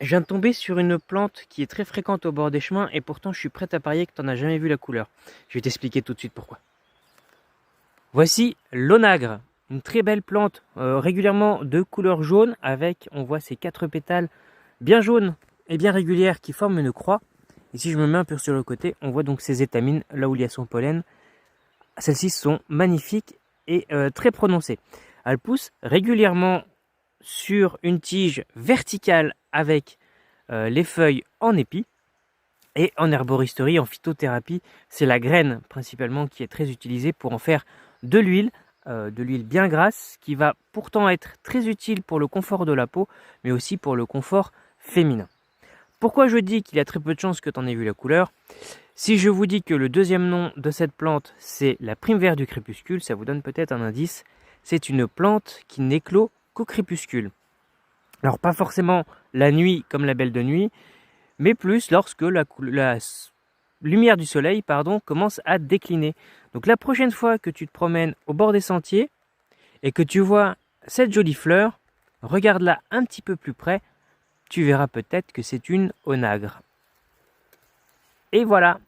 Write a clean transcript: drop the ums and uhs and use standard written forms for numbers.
Je viens de tomber sur une plante qui est très fréquente au bord des chemins et pourtant je suis prêt à parier que tu n'en as jamais vu la couleur. Je vais t'expliquer tout de suite pourquoi. Voici l'onagre, une très belle plante régulièrement de couleur jaune avec, on voit ses 4 pétales bien jaunes et bien régulières qui forment une croix. Et si je me mets un peu sur le côté, on voit donc ses étamines là où il y a son pollen. Celles-ci sont magnifiques et très prononcées. Elles poussent régulièrement sur une tige verticale avec les feuilles en épi. Et en herboristerie, en phytothérapie, c'est la graine principalement qui est très utilisée pour en faire de l'huile bien grasse, qui va pourtant être très utile pour le confort de la peau, mais aussi pour le confort féminin. Pourquoi je dis qu'il y a très peu de chances que tu en aies vu la couleur? Si je vous dis que le deuxième nom de cette plante, c'est la prime vert du crépuscule, ça vous donne peut-être un indice. C'est une plante qui n'éclot qu'au crépuscule. Alors pas forcément la nuit comme la belle de nuit, mais plus lorsque la lumière du soleil commence à décliner. Donc la prochaine fois que tu te promènes au bord des sentiers et que tu vois cette jolie fleur, regarde-la un petit peu plus près, tu verras peut-être que c'est une onagre. Et voilà.